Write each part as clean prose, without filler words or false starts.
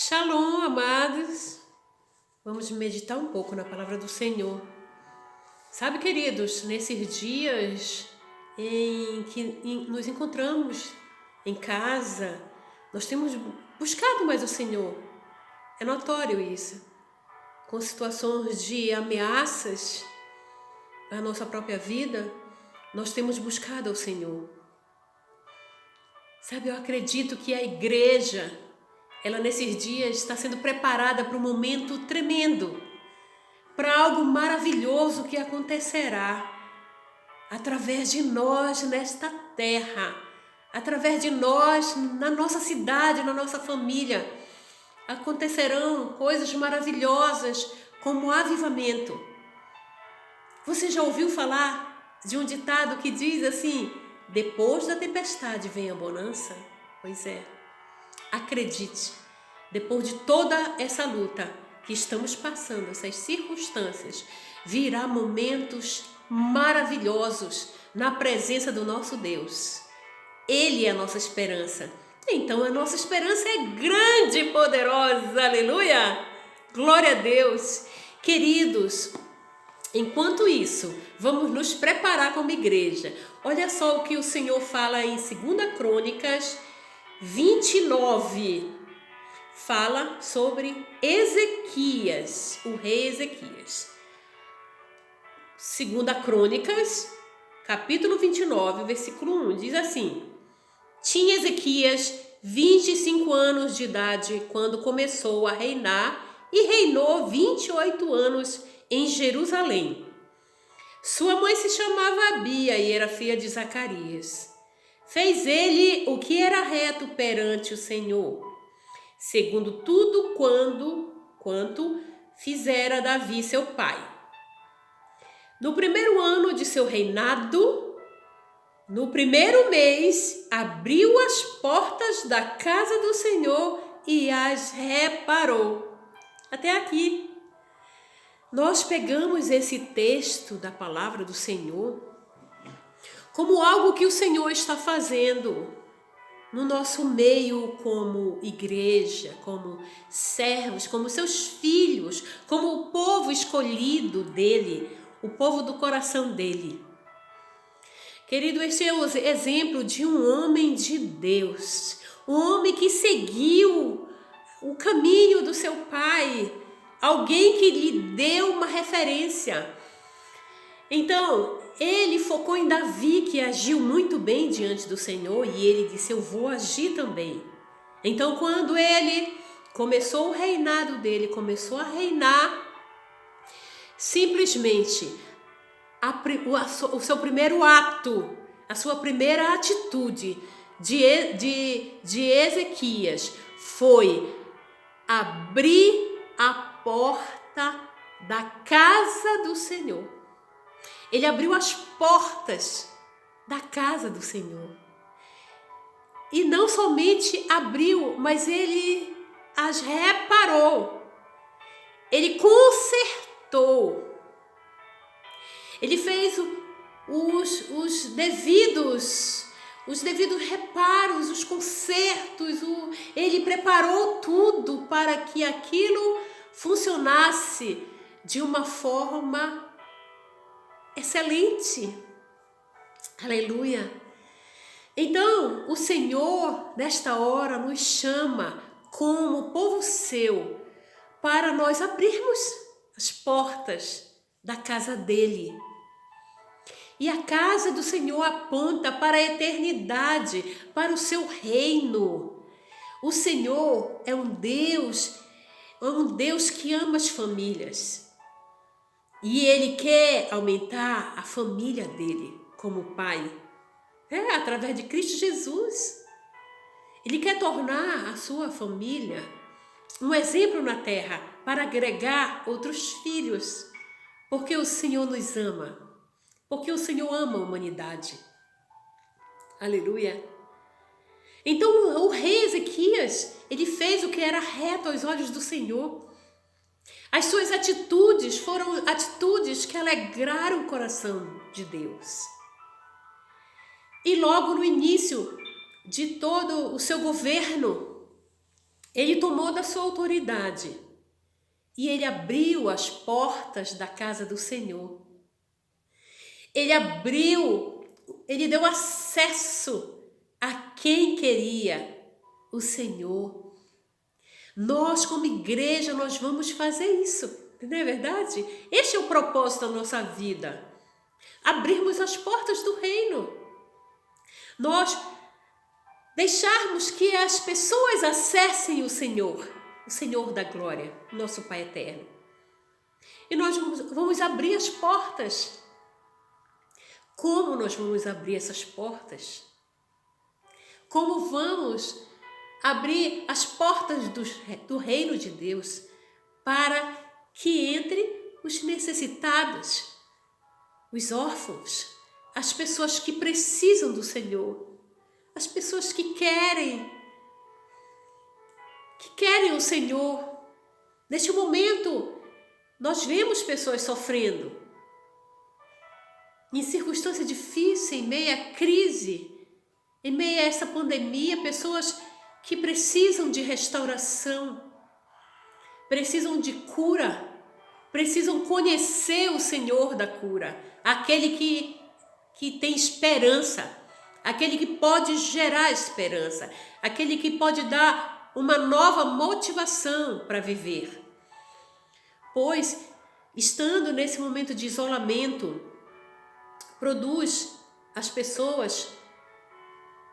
Shalom, amados. Vamos meditar um pouco na palavra do Senhor. Sabe, queridos, nesses dias em que nos encontramos em casa, nós temos buscado mais o Senhor. É notório isso. Com situações de ameaças à nossa própria vida, nós temos buscado ao Senhor. Sabe, eu acredito que a igreja, ela nesses dias está sendo preparada para um momento tremendo, para algo maravilhoso que acontecerá através de nós nesta terra, através de nós na nossa cidade, na nossa família. Acontecerão coisas maravilhosas como avivamento. Você já ouviu falar de um ditado que diz assim: depois da tempestade vem a bonança? Pois é. Acredite, depois de toda essa luta que estamos passando, essas circunstâncias, virá momentos maravilhosos na presença do nosso Deus. Ele é a nossa esperança. Então a nossa esperança é grande e poderosa. Aleluia! Glória a Deus. Queridos, enquanto isso, vamos nos preparar como igreja. Olha só o que o Senhor fala em 2 Crônicas 29, fala sobre Ezequias, o rei Ezequias. 2 Crônicas, capítulo 29, versículo 1, diz assim: tinha Ezequias 25 anos de idade quando começou a reinar e reinou 28 anos em Jerusalém. Sua mãe se chamava Abia e era filha de Zacarias. Fez ele o que era reto perante o Senhor, segundo tudo quanto fizera Davi seu pai. No primeiro ano de seu reinado, no primeiro mês, abriu as portas da casa do Senhor e as reparou. Até aqui. Nós pegamos esse texto da palavra do Senhor como algo que o Senhor está fazendo no nosso meio como igreja, como servos, como seus filhos, como o povo escolhido dele, o povo do coração dele. Querido, este é o exemplo de um homem de Deus, um homem que seguiu o caminho do seu pai, alguém que lhe deu uma referência. Então, ele focou em Davi, que agiu muito bem diante do Senhor, e ele disse: eu vou agir também. Então, quando ele começou o reinado dele, começou a reinar, simplesmente o seu primeiro ato, a sua primeira atitude de Ezequias foi abrir a porta da casa do Senhor. Ele abriu as portas da casa do Senhor. E não somente abriu, mas ele as reparou. Ele consertou. Ele fez os devidos reparos, os consertos. Ele preparou tudo para que aquilo funcionasse de uma forma excelente. Aleluia. Então, o Senhor, nesta hora, nos chama como povo seu para nós abrirmos as portas da casa dele. E a casa do Senhor aponta para a eternidade, para o seu reino. O Senhor é um Deus que ama as famílias. E Ele quer aumentar a família dele como Pai. Através de Cristo Jesus. Ele quer tornar a sua família um exemplo na terra para agregar outros filhos. Porque o Senhor nos ama. Porque o Senhor ama a humanidade. Aleluia. Então o rei Ezequias, ele fez o que era reto aos olhos do Senhor. As suas atitudes foram atitudes que alegraram o coração de Deus. E logo no início de todo o seu governo, Ele tomou da sua autoridade e ele abriu as portas da casa do Senhor. Ele deu acesso a quem queria, o Senhor. Nós, como igreja, nós vamos fazer isso, não é verdade? Este é o propósito da nossa vida. Abrirmos as portas do reino. Nós deixarmos que as pessoas acessem o Senhor da glória, nosso Pai eterno. E nós vamos abrir as portas. Como nós vamos abrir essas portas? Como vamos abrir as portas do reino de Deus para que entre os necessitados, os órfãos, as pessoas que precisam do Senhor, as pessoas que querem o Senhor. Neste momento, nós vemos pessoas sofrendo, em circunstância difícil, em meio à crise, em meio a essa pandemia, pessoas que precisam de restauração, precisam de cura, precisam conhecer o Senhor da cura, aquele que tem esperança, aquele que pode gerar esperança, aquele que pode dar uma nova motivação para viver. Pois, estando nesse momento de isolamento, produz às pessoas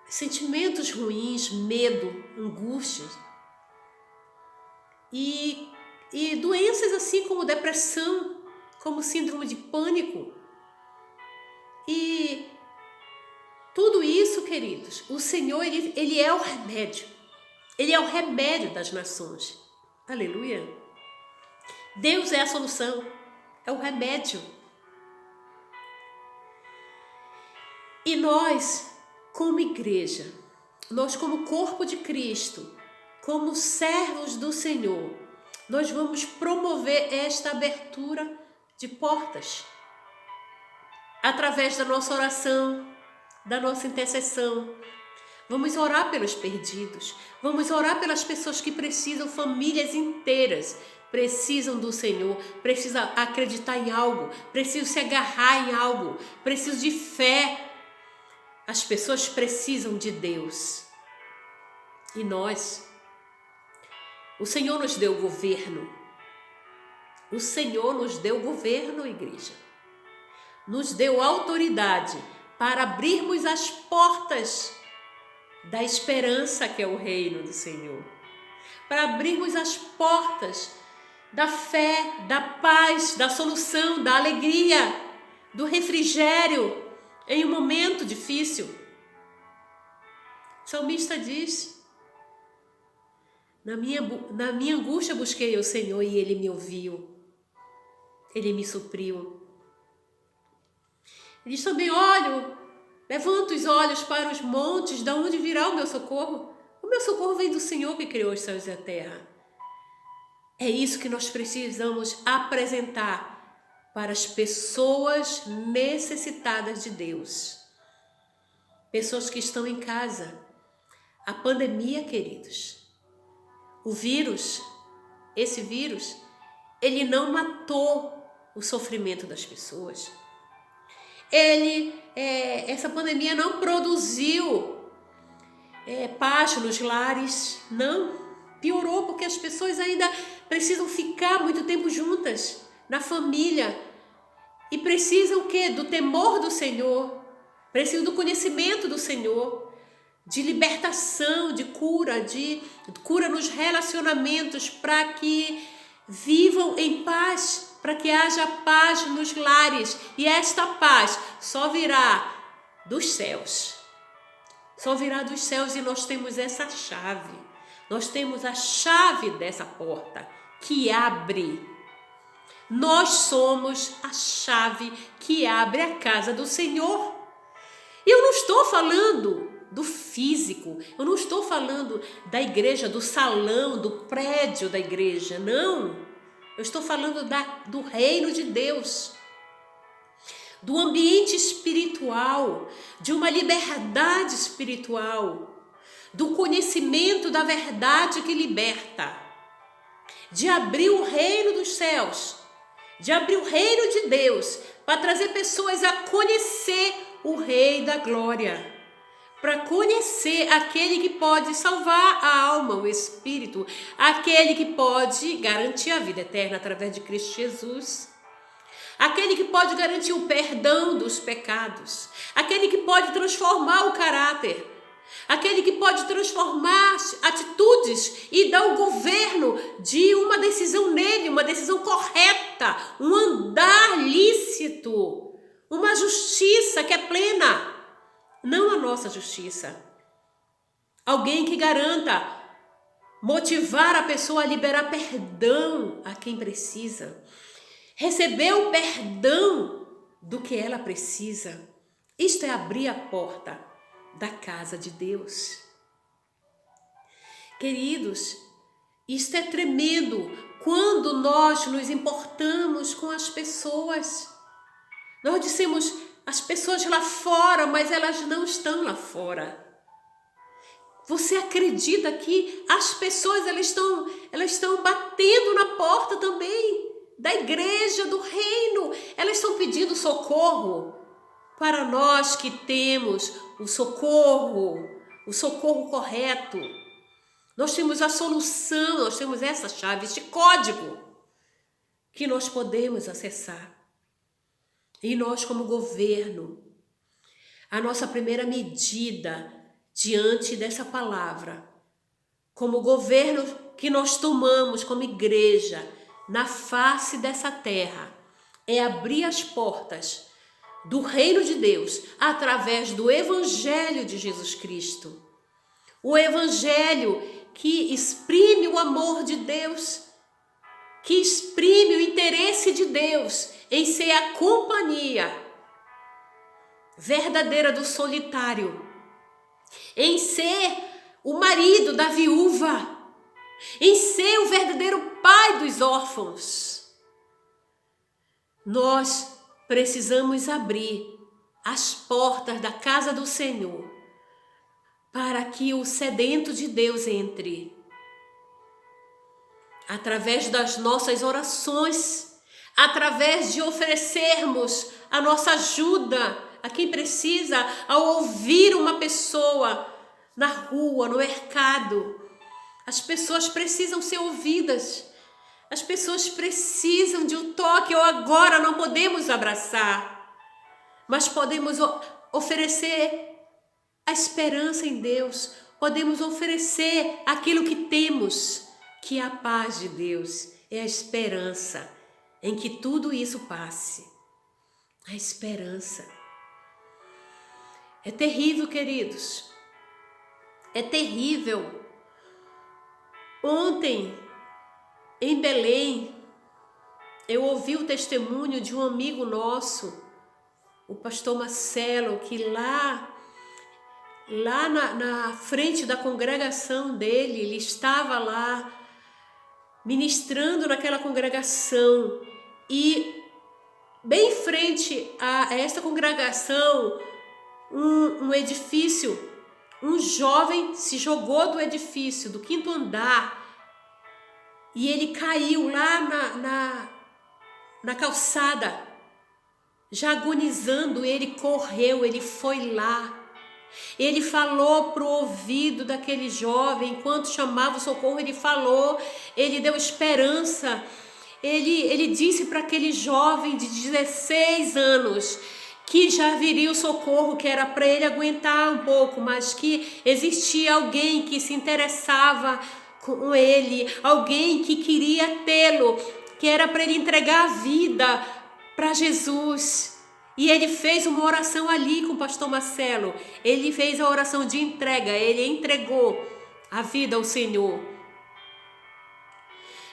sentimentos ruins, medo, angústia e doenças assim como depressão, como síndrome de pânico. E tudo isso, queridos, o Senhor, ele é o remédio. Ele é o remédio das nações. Aleluia. Deus é a solução, é o remédio. E nós, como igreja, nós como corpo de Cristo, como servos do Senhor, nós vamos promover esta abertura de portas através da nossa oração, da nossa intercessão. Vamos orar pelos perdidos, vamos orar pelas pessoas que precisam, famílias inteiras precisam do Senhor, precisam acreditar em algo, precisam se agarrar em algo, precisam de fé. As pessoas precisam de Deus. E nós, o Senhor nos deu governo. O Senhor nos deu governo, igreja. Nos deu autoridade para abrirmos as portas da esperança, que é o reino do Senhor. Para abrirmos as portas da fé, da paz, da solução, da alegria, do refrigério em um momento difícil. O salmista diz: na minha angústia busquei o Senhor e Ele me ouviu. Ele me supriu. Ele diz também: levanto os olhos para os montes, de onde virá o meu socorro? O meu socorro vem do Senhor que criou os céus e a terra. É isso que nós precisamos apresentar para as pessoas necessitadas de Deus. Pessoas que estão em casa. A pandemia, queridos, esse vírus, ele não matou o sofrimento das pessoas. Essa pandemia não produziu paz nos lares, não. Piorou, porque as pessoas ainda precisam ficar muito tempo juntas, na família, e precisam o quê? Do temor do Senhor, precisam do conhecimento do Senhor, de libertação, de cura nos relacionamentos, para que vivam em paz, para que haja paz nos lares. E esta paz só virá dos céus. Só virá dos céus, e nós temos essa chave. Nós temos a chave dessa porta que abre. Nós somos a chave que abre a casa do Senhor. E eu não estou falando do físico, eu não estou falando da igreja, do salão, do prédio da igreja, não. Eu estou falando do reino de Deus, do ambiente espiritual, de uma liberdade espiritual, do conhecimento da verdade que liberta, de abrir o reino dos céus, de abrir o reino de Deus, para trazer pessoas a conhecer o Rei da Glória, para conhecer aquele que pode salvar a alma, o espírito, aquele que pode garantir a vida eterna através de Cristo Jesus, aquele que pode garantir o perdão dos pecados, aquele que pode transformar o caráter, aquele que pode transformar atitudes e dar o governo de uma decisão nele, uma decisão correta, um andar lícito, uma justiça que é plena, não a nossa justiça. Alguém que garanta motivar a pessoa a liberar perdão a quem precisa, receber o perdão do que ela precisa. Isto é abrir a porta da casa de Deus. Queridos, isto é tremendo quando nós nos importamos com as pessoas. Nós dissemos as pessoas lá fora, mas elas não estão lá fora. Você acredita que as pessoas elas estão batendo na porta também da igreja, do reino? Elas estão pedindo socorro para nós que temos o socorro correto. Nós temos a solução, nós temos essa chave, este código que nós podemos acessar. E nós, como governo, a nossa primeira medida diante dessa palavra, como governo que nós tomamos como igreja na face dessa terra, é abrir as portas do reino de Deus através do Evangelho de Jesus Cristo. O Evangelho que exprime o amor de Deus, que exprime o interesse de Deus em ser a companhia verdadeira do solitário, em ser o marido da viúva, em ser o verdadeiro pai dos órfãos. Nós precisamos abrir as portas da casa do Senhor para que o sedento de Deus entre. Através das nossas orações, através de oferecermos a nossa ajuda a quem precisa, ao ouvir uma pessoa na rua, no mercado. As pessoas precisam ser ouvidas. As pessoas precisam de um toque, ou agora não podemos abraçar, mas podemos oferecer a esperança em Deus, podemos oferecer aquilo que temos, que é a paz de Deus, é a esperança em que tudo isso passe. A esperança. É terrível, queridos, é terrível. Ontem, em Belém, eu ouvi o testemunho de um amigo nosso, o pastor Marcelo, que lá na frente da congregação dele, ele estava lá ministrando naquela congregação e bem em frente a esta congregação, um edifício, um jovem se jogou do edifício, do 5º andar, e ele caiu lá na calçada, já agonizando. Ele correu, ele foi lá. Ele falou para o ouvido daquele jovem, enquanto chamava o socorro, ele falou, ele deu esperança. Ele disse para aquele jovem de 16 anos que já viria o socorro, que era para ele aguentar um pouco, mas que existia alguém que se interessava com ele, alguém que queria tê-lo, que era para ele entregar a vida para Jesus. E ele fez uma oração ali com o pastor Marcelo. Ele fez a oração de entrega, ele entregou a vida ao Senhor.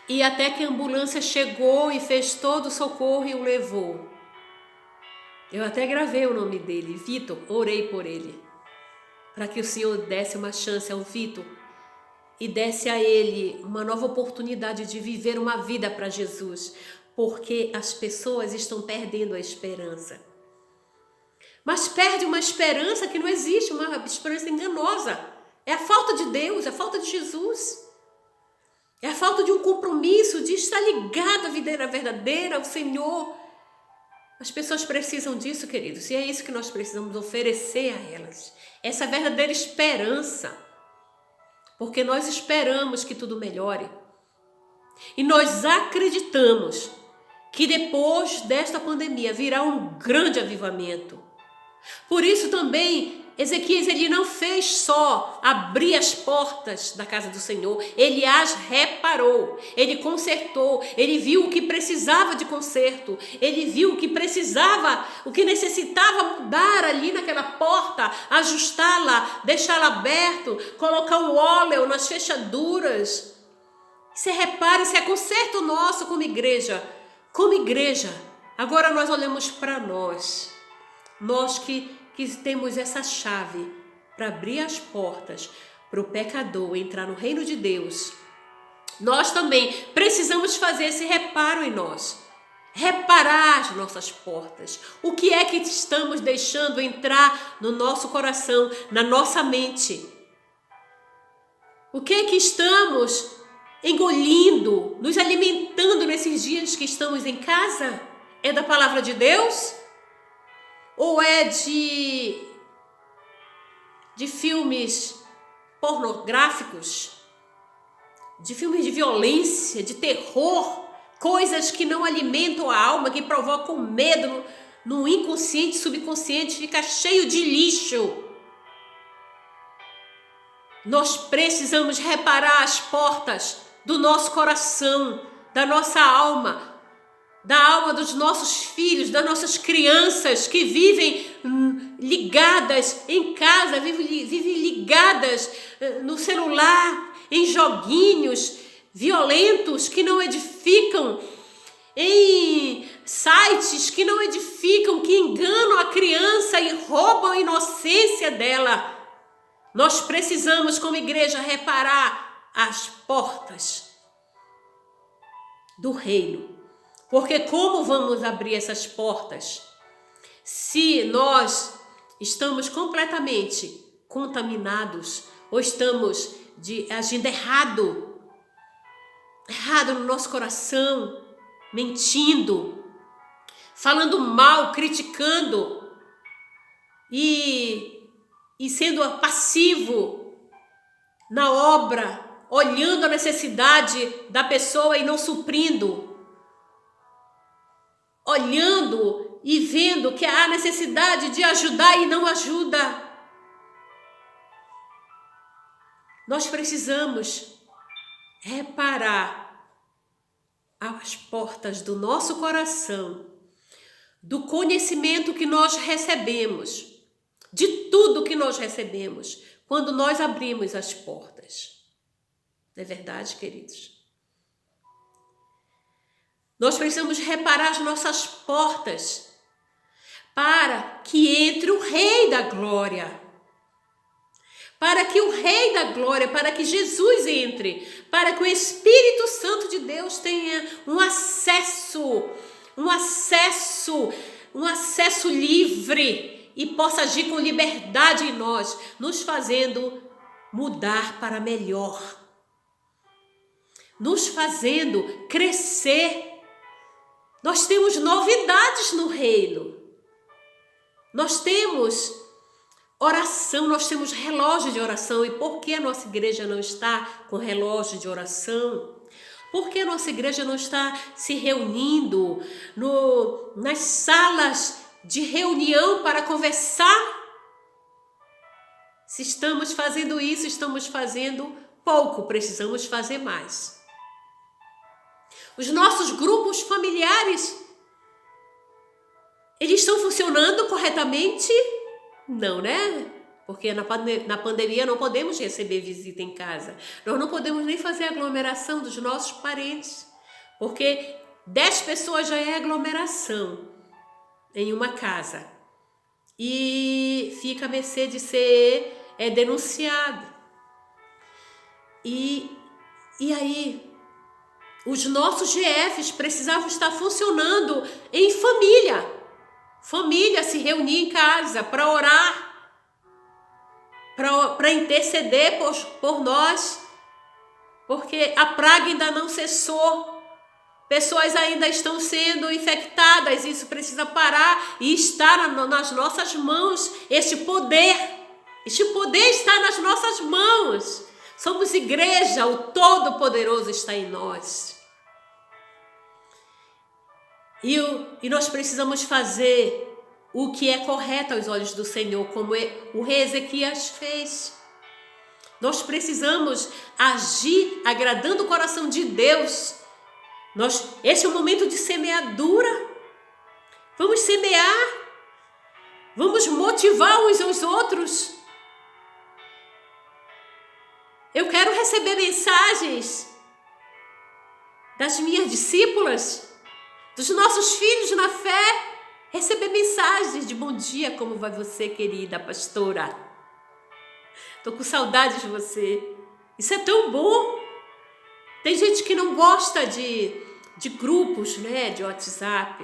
E até que a ambulância chegou e fez todo o socorro e o levou. Eu até gravei o nome dele, Vitor, orei por ele, para que o Senhor desse uma chance ao Vitor e desse a ele uma nova oportunidade de viver uma vida para Jesus, porque as pessoas estão perdendo a esperança. Mas perde uma esperança que não existe, uma esperança enganosa. É a falta de Deus, é a falta de Jesus. É a falta de um compromisso, de estar ligado à videira verdadeira, ao Senhor. As pessoas precisam disso, queridos, e é isso que nós precisamos oferecer a elas. Essa verdadeira esperança. Porque nós esperamos que tudo melhore. E nós acreditamos que depois desta pandemia virá um grande avivamento. Por isso também Ezequias ele não fez só abrir as portas da casa do Senhor, ele as reparou, ele consertou, ele viu o que precisava de conserto, ele viu o que precisava, o que necessitava mudar ali naquela porta, ajustá-la, deixá-la aberto, colocar um óleo nas fechaduras. Isso é reparo, isso é conserto nosso como igreja. Como igreja, agora nós olhamos para nós que temos essa chave para abrir as portas para o pecador entrar no reino de Deus. Nós também precisamos fazer esse reparo em nós, reparar as nossas portas. O que é que estamos deixando entrar no nosso coração, na nossa mente? O que é que estamos engolindo, nos alimentando nesses dias que estamos em casa? É da palavra de Deus? Ou é de filmes pornográficos? De filmes de violência, de terror? Coisas que não alimentam a alma, que provocam medo no inconsciente, subconsciente, fica cheio de lixo. Nós precisamos reparar as portas do nosso coração, da nossa alma, da alma dos nossos filhos, das nossas crianças que vivem ligadas em casa, vivem ligadas no celular, em joguinhos violentos que não edificam, em sites que não edificam, que enganam a criança e roubam a inocência dela. Nós precisamos, como igreja, reparar as portas do reino. Porque como vamos abrir essas portas se nós estamos completamente contaminados ou estamos agindo errado no nosso coração, mentindo, falando mal, criticando e sendo passivo na obra, olhando a necessidade da pessoa e não suprindo, olhando e vendo que há necessidade de ajudar e não ajuda. Nós precisamos reparar as portas do nosso coração, do conhecimento que nós recebemos, de tudo que nós recebemos, quando nós abrimos as portas. Não é verdade, queridos? Nós precisamos reparar as nossas portas para que entre o Rei da Glória. Para que o Rei da Glória, para que Jesus entre, para que o Espírito Santo de Deus tenha um acesso livre e possa agir com liberdade em nós, nos fazendo mudar para melhor, nos fazendo crescer. Nós temos novidades no reino. Nós temos oração, nós temos relógio de oração. E por que a nossa igreja não está com relógio de oração? Por que a nossa igreja não está se reunindo nas salas de reunião para conversar? Se estamos fazendo isso, estamos fazendo pouco, precisamos fazer mais. Os nossos grupos familiares, eles estão funcionando corretamente? Não, né? Porque na pandemia não podemos receber visita em casa. Nós não podemos nem fazer aglomeração dos nossos parentes. Porque 10 pessoas já é aglomeração em uma casa. E fica a mercê de ser denunciado. E aí, os nossos GFs precisavam estar funcionando em família. Família se reunir em casa para orar. para interceder por nós, porque a praga ainda não cessou. Pessoas ainda estão sendo infectadas, isso precisa parar e estar nas nossas mãos. Este poder está nas nossas mãos. Somos igreja, o Todo-Poderoso está em nós. E nós precisamos fazer o que é correto aos olhos do Senhor, como o rei Ezequias fez. Nós precisamos agir agradando o coração de Deus. Esse é o momento de semeadura. Vamos semear. Vamos motivar uns aos outros. Eu quero receber mensagens das minhas discípulas, dos nossos filhos na fé. Receber mensagens de bom dia, como vai você, querida pastora? Estou com saudade de você. Isso é tão bom. Tem gente que não gosta de grupos, né, de WhatsApp.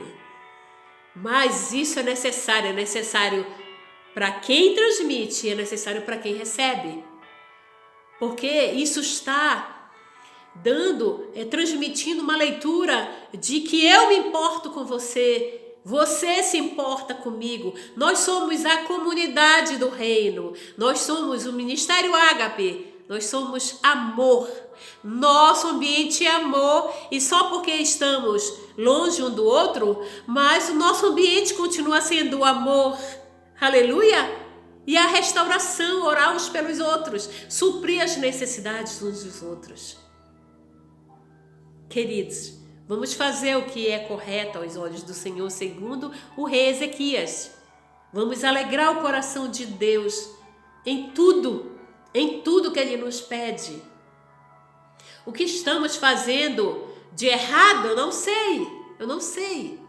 Mas isso é necessário para quem transmite, é necessário para quem recebe. Porque isso está transmitindo uma leitura de que eu me importo com você. Você se importa comigo. Nós somos a comunidade do reino. Nós somos o Ministério Ágape. Nós somos amor. Nosso ambiente é amor. E só porque estamos longe um do outro, mas o nosso ambiente continua sendo amor. Aleluia! E a restauração, orar uns pelos outros. Suprir as necessidades uns dos outros. Queridos, vamos fazer o que é correto aos olhos do Senhor, segundo o rei Ezequias. Vamos alegrar o coração de Deus em tudo que Ele nos pede. O que estamos fazendo de errado, eu não sei.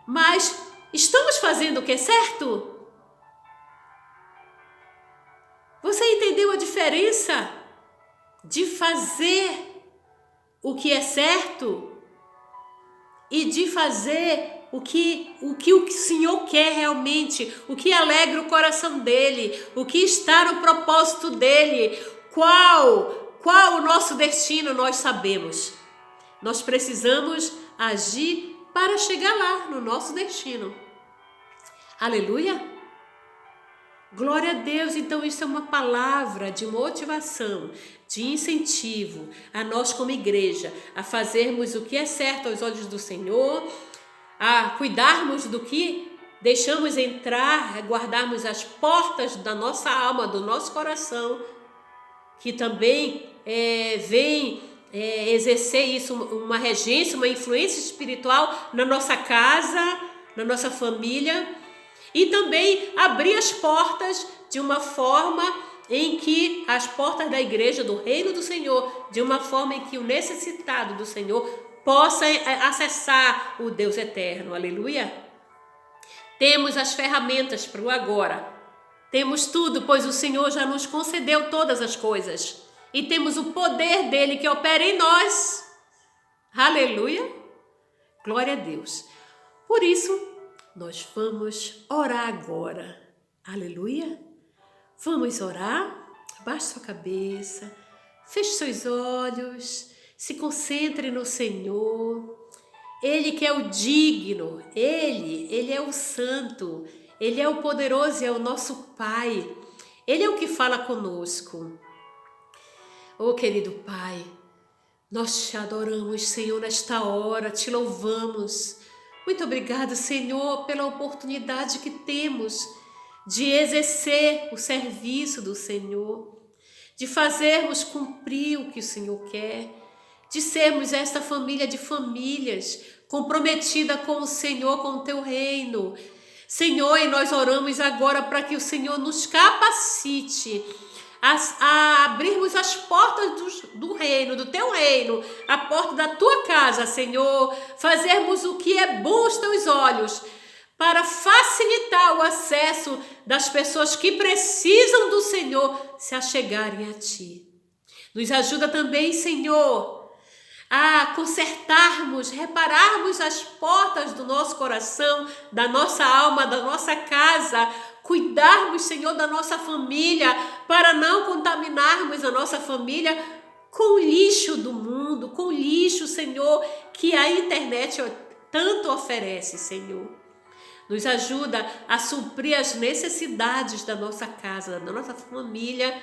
Mas estamos fazendo o que é certo? Você entendeu a diferença de fazer o que é certo e de fazer o que o Senhor quer realmente, o que alegra o coração dele, o que está no propósito dele, qual o nosso destino, nós sabemos. Nós precisamos agir para chegar lá no nosso destino. Aleluia! Glória a Deus, então isso é uma palavra de motivação, de incentivo a nós como igreja, a fazermos o que é certo aos olhos do Senhor, a cuidarmos do que deixamos entrar, a guardarmos as portas da nossa alma, do nosso coração, que também vem exercer isso, uma regência, uma influência espiritual na nossa casa, na nossa família. E também abrir as portas de uma forma em que as portas da igreja, do reino do Senhor, de uma forma em que o necessitado do Senhor possa acessar o Deus eterno. Aleluia! Temos as ferramentas para o agora. Temos tudo, pois o Senhor já nos concedeu todas as coisas. E temos o poder dele que opera em nós. Aleluia! Glória a Deus. Por isso, nós vamos orar agora. Aleluia. Vamos orar. Abaixe sua cabeça. Feche seus olhos. Se concentre no Senhor. Ele que é o digno. Ele é o santo. Ele é o poderoso e é o nosso Pai. Ele é o que fala conosco. Oh, querido Pai, nós te adoramos, Senhor, nesta hora. Te louvamos. Muito obrigada, Senhor, pela oportunidade que temos de exercer o serviço do Senhor, de fazermos cumprir o que o Senhor quer, de sermos esta família de famílias comprometida com o Senhor, com o teu reino. Senhor, e nós oramos agora para que o Senhor nos capacite a abrirmos as portas do reino, do teu reino, a porta da tua casa, Senhor, fazermos o que é bom aos teus olhos, para facilitar o acesso das pessoas que precisam do Senhor se achegarem a ti. Nos ajuda também, Senhor, a consertarmos, repararmos as portas do nosso coração, da nossa alma, da nossa casa, cuidarmos, Senhor, da nossa família, para não contaminarmos a nossa família com o lixo do mundo, com o lixo, Senhor, que a internet tanto oferece, Senhor. Nos ajuda a suprir as necessidades da nossa casa, da nossa família,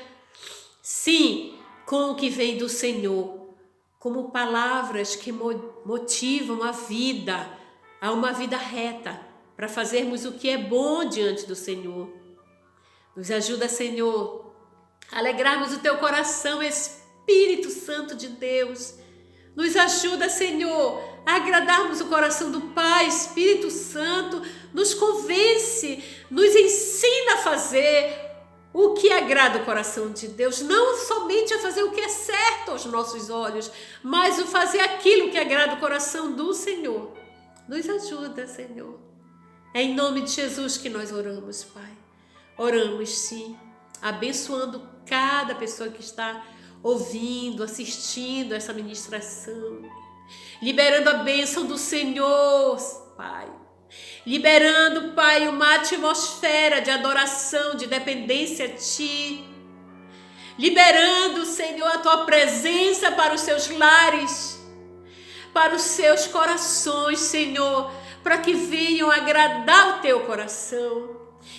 sim, com o que vem do Senhor, como palavras que motivam a vida, a uma vida reta, para fazermos o que é bom diante do Senhor. Nos ajuda, Senhor, a alegrarmos o teu coração, Espírito Santo de Deus. Nos ajuda, Senhor, a agradarmos o coração do Pai. Espírito Santo, nos convence, nos ensina a fazer o que agrada o coração de Deus, não somente a fazer o que é certo aos nossos olhos, mas o fazer aquilo que agrada o coração do Senhor. Nos ajuda, Senhor. É em nome de Jesus que nós oramos, Pai. Oramos, sim, abençoando cada pessoa que está ouvindo, assistindo essa ministração, liberando a bênção do Senhor, Pai. Liberando, Pai, uma atmosfera de adoração, de dependência a Ti. Liberando, Senhor, a Tua presença para os seus lares, para os seus corações, Senhor, para que venham agradar o Teu coração.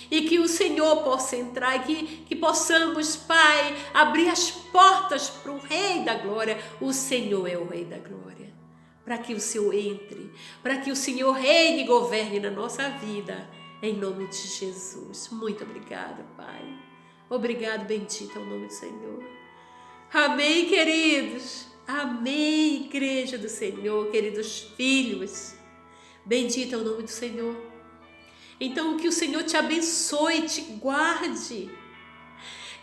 E que o Senhor possa entrar, que possamos, Pai, abrir as portas para o Rei da Glória. O Senhor é o Rei da Glória. Para que o Senhor entre, para que o Senhor reine e governe na nossa vida, em nome de Jesus. Muito obrigada, Pai. Obrigado, bendito é o nome do Senhor. Amém, queridos. Amém, igreja do Senhor, queridos filhos. Bendito é o nome do Senhor. Então, que o Senhor te abençoe, te guarde.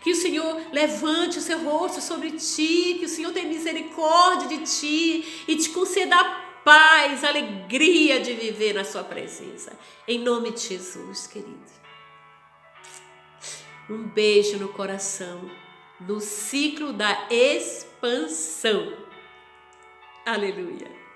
Que o Senhor levante o seu rosto sobre ti, que o Senhor tenha misericórdia de ti e te conceda a paz, a alegria de viver na sua presença. Em nome de Jesus, querido. Um beijo no coração, no ciclo da expansão. Aleluia.